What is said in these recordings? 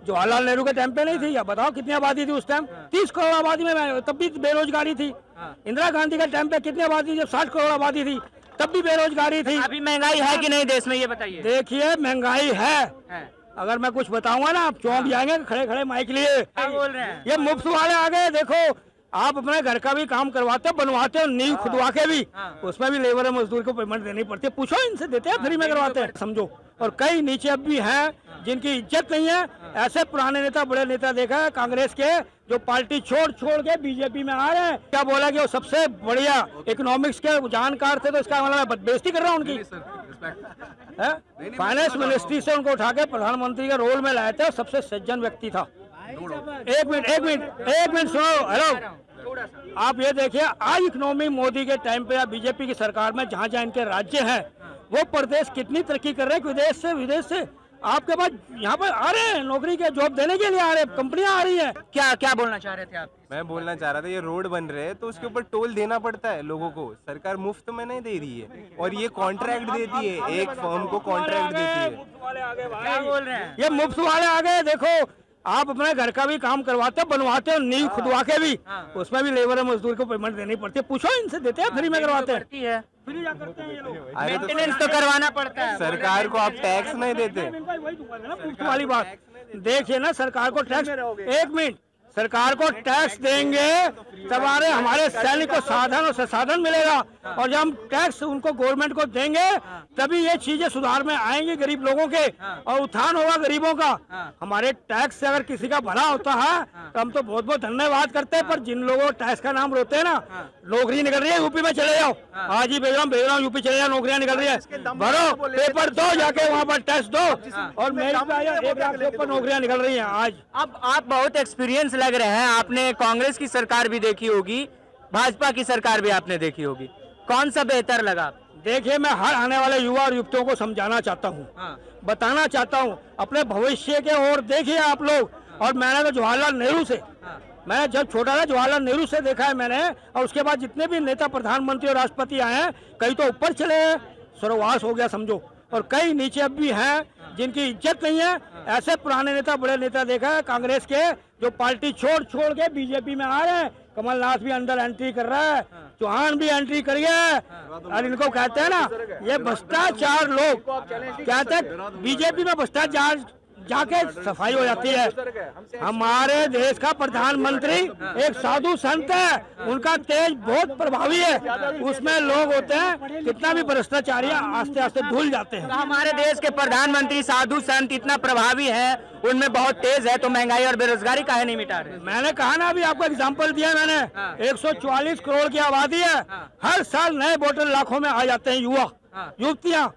जवाहरलाल नेहरू के टाइम पे नहीं थी? या बताओ कितनी आबादी थी उस टाइम? 30 करोड़ आबादी में, तब भी बेरोजगारी थी। इंदिरा गांधी के टाइम पे कितनी आबादी थी? जब 60 करोड़ आबादी थी तब भी बेरोजगारी थी। अभी महंगाई है कि नहीं देश में, ये बताइए। देखिए महंगाई है। अगर मैं कुछ बताऊंगा ना आप चौंक जाएंगे खड़े खड़े माइक लिए। क्या बोल रहे हैं? ये मुफ्त वाले आ गए। देखो आप अपने घर का भी काम करवाते हो, बनवाते हो, नींव खुदवा के भी, उसमें भी लेबर और मजदूर को पेमेंट देनी पड़ती है। पूछो इनसे, देते हैं फ्री में करवाते हैं, समझो। और कई नीचे अब भी हैं जिनकी इज्जत नहीं है। ऐसे पुराने नेता, बड़े नेता देखा है कांग्रेस के, जो पार्टी छोड़ के बीजेपी में आ रहे हैं। क्या बोला कि वो सबसे बढ़िया इकोनॉमिक्स के जानकार थे, तो इसका मतलब मैं बेइज्जती कर रहा हूँ उनकी। फाइनेंस मिनिस्ट्री से उनको उठा के प्रधानमंत्री के रोल में लाए थे, सबसे सज्जन व्यक्ति था। एक मिनट सुनो। हेलो, आप ये देखिए आज इकोनॉमी मोदी के टाइम पे या बीजेपी की सरकार में जहाँ जहाँ इनके राज्य हैं वो प्रदेश कितनी तरक्की कर रहे हैं। विदेश से आपके पास यहाँ पर आ रहे हैं, नौकरी के जॉब देने के लिए आ रहे हैं, कंपनियां आ रही हैं। क्या बोलना चाह रहे थे आप? मैं बोलना चाह रहा था ये रोड बन रहे हैं तो उसके ऊपर टोल देना पड़ता है लोगों को। सरकार मुफ्त में नहीं दे रही है और ये कॉन्ट्रैक्ट देती है, एक फर्म को कॉन्ट्रैक्ट देती है। क्या बोल रहे हैं? ये मुफ्त वाले आ गए। देखो आप अपने घर का भी काम करवाते हो, बनवाते हो, नींव खुदवा के भी, उसमें भी लेबर और मजदूर को पेमेंट देनी पड़ती है। पूछो इनसे, देते हैं फ्री में करवाते हैं। फ्री जा करते हैं ये लोग। मेंटेनेंस तो करवाना पड़ता है। सरकार को आप टैक्स नहीं देते। मुफ्त वाली बात देखिए ना, सरकार को टैक्स, एक मिनट, सरकार को टैक्स देंगे तब हमारे सैनिक को साधन और संसाधन मिलेगा। और जब हम टैक्स उनको गवर्नमेंट को देंगे तभी ये चीजें सुधार में आएंगी गरीब लोगों के, और उत्थान होगा गरीबों का। हमारे टैक्स से अगर किसी का भला होता है तो हम तो बहुत बहुत धन्यवाद करते हैं। पर जिन लोगों को टैक्स का नाम रोते हैं ना, नौकरी निकल रही है यूपी में, चले जाओ, आज ही भेज रहा हूँ यूपी चले जाओ, नौकरियां निकल रही है, भरो पेपर दो, जाके वहाँ पर टैक्स दो, और मेरी 1 लाख से ऊपर नौकरियां निकल रही है आज। अब आप बहुत एक्सपीरियंस लग रहे हैं, आपने कांग्रेस की सरकार भी देखी होगी, भाजपा की सरकार भी आपने देखी होगी, कौन सा बेहतर लगा? देखिए मैं हर आने वाले युवा और युवतियों को समझाना चाहता हूँ, बताना चाहता हूँ अपने भविष्य के ओर देखिए आप लोग। और मैंने तो जवाहरलाल नेहरू से, मैं जब छोटा था जवाहरलाल नेहरू से देखा है मैंने, और उसके बाद जितने भी नेता प्रधानमंत्री और राष्ट्रपति आए हैं, कई तो ऊपर चले गए, स्वर्गवास हो गया समझो, और कई नीचे अब भी हैं जिनकी इज्जत नहीं है। ऐसे पुराने नेता, बड़े नेता देखा है कांग्रेस के, जो पार्टी छोड़ के बीजेपी में आ रहे हैं। कमलनाथ भी अंदर एंट्री कर रहा है, चौहान भी एंट्री कर गया है। और इनको कहते हैं ना, ये भ्रष्टाचार, लोग कहते हैं बीजेपी में भ्रष्टाचार जाके सफाई हो जाती है। हमारे देश का प्रधानमंत्री एक साधु संत है, उनका तेज बहुत प्रभावी है, उसमें लोग होते हैं कितना भी भ्रष्टाचारी आस्ते आस्ते धुल जाते हैं। तो हमारे देश के प्रधानमंत्री साधु संत इतना प्रभावी है, उनमें बहुत तेज है, तो महंगाई और बेरोजगारी काहे नहीं मिटा रहे? मैंने कहा ना, अभी आपको एग्जाम्पल दिया मैंने, 144 करोड़ की आबादी है, हर साल नए वोटर लाखों में आ जाते हैं, युवा युवतियाँ।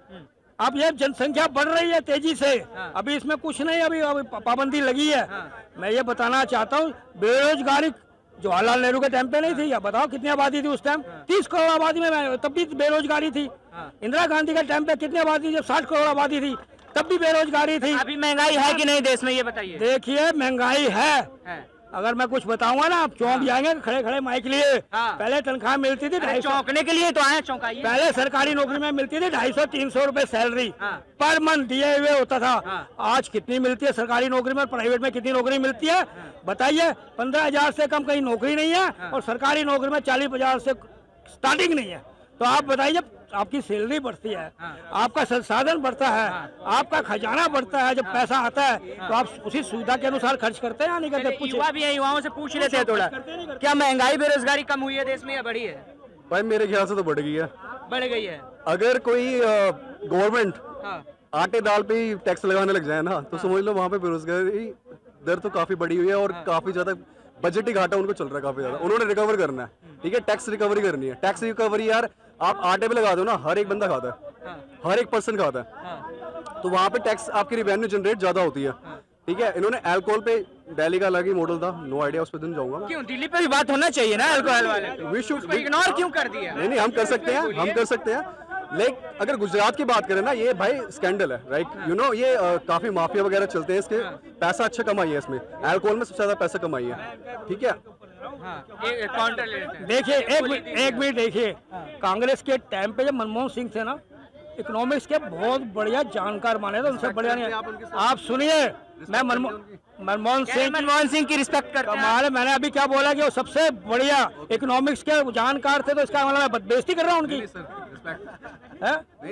अब ये जनसंख्या बढ़ रही है तेजी से, अभी इसमें कुछ नहीं, अभी पाबंदी लगी है। मैं ये बताना चाहता हूँ, बेरोजगारी जवाहरलाल नेहरू के टाइम पे नहीं थी? या बताओ कितनी आबादी थी उस टाइम? 30 करोड़ आबादी में, तब भी बेरोजगारी थी। इंदिरा गांधी के टाइम पे कितनी आबादी थी? जब 60 करोड़ आबादी थी तब भी बेरोजगारी थी। अभी महंगाई है कि नहीं देश में, ये बताइए। देखिए महंगाई है। अगर मैं कुछ बताऊंगा ना आप चौंक जाएंगे खड़े खड़े माइक लिए। पहले तनख्वाह मिलती थी 250, चौंकने के लिए तो आए, चौंकाइए। पहले सरकारी नौकरी में मिलती थी 250-300 रुपए सैलरी पर मंथ दिए हुए होता था। आज कितनी मिलती है सरकारी नौकरी में, प्राइवेट में कितनी नौकरी मिलती है बताइए? 15,000 से कम कहीं नौकरी नहीं है, और सरकारी नौकरी में 40-50 से स्टार्टिंग नहीं है। तो आप बताइए, जब आपकी सैलरी बढ़ती है, आपका संसाधन बढ़ता है, आपका खजाना बढ़ता है, जब पैसा आता है तो आप उसी सुविधा के अनुसार खर्च करते हैं या नहीं करते? युवा भी है, युवाओं से पूछ लेते हैं थोड़ा, क्या महंगाई बेरोजगारी कम हुई है देश में या बढ़ी है? भाई मेरे ख्याल से तो बढ़ गई है। बढ़ गई है। अगर कोई गवर्नमेंट आटे दाल पे ही टैक्स लगाने लग जाए ना, तो समझ लो वहाँ पे बेरोजगारी दर तो काफी बढ़ी हुई है, और काफी ज्यादा बजट घाटा उनको चल रहा है काफी ज्यादा। उन्होंने रिकवर करना है, ठीक है, टैक्स रिकवरी करनी है। टैक्स रिकवरी यार आप आटे पे लगा दो ना, हर एक बंदा खाता है, हर एक पर्सन खाता है, तो वहाँ पे टैक्स आपकी रिवेन्यू जनरेट ज्यादा होती है, ठीक है। इन्होंने अल्कोहल पे, दिल्ली का अलग ही मॉडल था, नो आइडिया, उस पर दिन जाऊंगा। क्यों दिल्ली पे भी बात होना चाहिए ना अल्कोहल वाले? वी शुड इग्नोर क्यों कर दिया? नहीं, हम कर सकते हैं, हम कर सकते हैं। लेकिन अगर गुजरात की बात करें ना, ये भाई स्कैंडल है, राइट, यू नो, ये काफी माफिया वगैरह चलते हैं, इसके पैसा अच्छा कमाई है इसमें, अल्कोहल में सबसे ज्यादा पैसा कमाई है, ठीक है। देखिए एक मिनट देखिए, कांग्रेस के टाइम पे जब मनमोहन सिंह थे ना, इकोनॉमिक्स के बहुत बढ़िया जानकार माने थे, उनसे बढ़िया नहीं। आप सुनिए, मैं मनमोहन क्या सिंह मनमोहन सिंह की रिस्पेक्ट करते हैं आप? कमाल है। मैंने अभी क्या बोला कि वो सबसे बढ़िया इकोनॉमिक्स के जानकार थे, तो इसका मतलब मैं बेइज्जती कर रहा हूँ उनकी।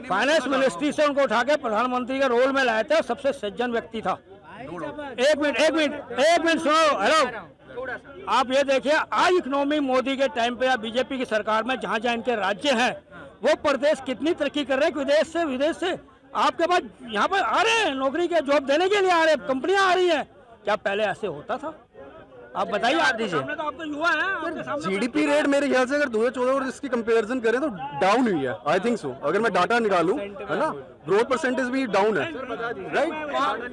फाइनेंस मिनिस्ट्री से उनको उठा के प्रधानमंत्री के रोल में लाए थे और सबसे सज्जन व्यक्ति था। एक मिनट सुनो। हेलो, आप ये देखिए आज इकोनॉमी मोदी के टाइम पे या बीजेपी की सरकार में जहाँ जहाँ इनके राज्य हैं वो प्रदेश कितनी तरक्की कर रहे हैं। विदेश से आपके पास यहाँ पर आ रहे हैं, नौकरी के जॉब देने के लिए आ रहे हैं, कंपनियां आ रही हैं। क्या पहले ऐसे होता था? आप बताइए। आप दीजिए, तो आप तो युवा हैं। जीडीपी रेट मेरे ख्याल से अगर 2014 और इसकी कंपैरिजन करें तो डाउन हुई है, आई थिंक सो। अगर मैं डाटा निकालूं, है ना, ग्रोथ परसेंटेज भी डाउन है, राइट।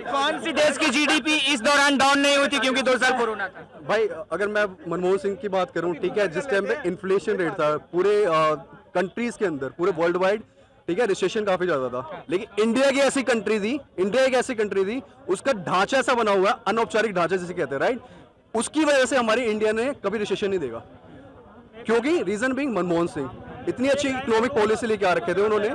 कौन सी देश की जीडीपी इस दौरान डाउन नहीं हुई थी क्योंकि 2 साल कोरोना था? भाई अगर मैं मनमोहन सिंह की बात करूं, ठीक है, जिस टाइम पे इन्फ्लेशन रेट था पूरे कंट्रीज के अंदर, पूरे वर्ल्ड वाइड, ठीक है, रिसेशन काफी ज्यादा था। लेकिन इंडिया एक ऐसी कंट्री थी, उसका ढांचा ऐसा बना हुआ है, अनौपचारिक ढांचा जिसे कहते हैं, राइट। उसकी वजह से हमारी इंडिया ने कभी रिसेशन नहीं देगा, क्योंकि रीजन बीइंग मनमोहन सिंह इतनी अच्छी इकोनॉमिक पॉलिसी लेके आ रखे थे उन्होंने।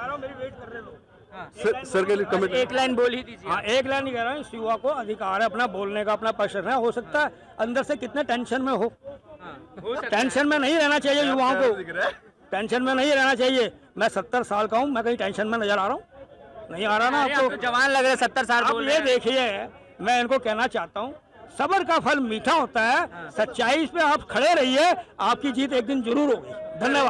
सर के लिए कमिट एक लाइन बोल ही दीजिए। हाँ, एक लाइन ही कह रहा हूँ। इस युवा को अधिकार है अपना बोलने का, अपना पक्ष रखना। हो सकता है अंदर से कितने टेंशन में हो, टेंशन में नहीं रहना चाहिए युवाओं को, टेंशन में नहीं रहना चाहिए। मैं 70 साल का हूँ, मैं कहीं टेंशन में नजर आ रहा हूँ? नहीं आ रहा ना अरे आप आपको? तो जवान लग रहे हैं, 70 साल आप बोल ये रहे हैं। देखिए, मैं इनको कहना चाहता हूँ, सब्र का फल मीठा होता है। सच्चाई पे आप खड़े रहिए, आपकी जीत एक दिन जरूर होगी। धन्यवाद।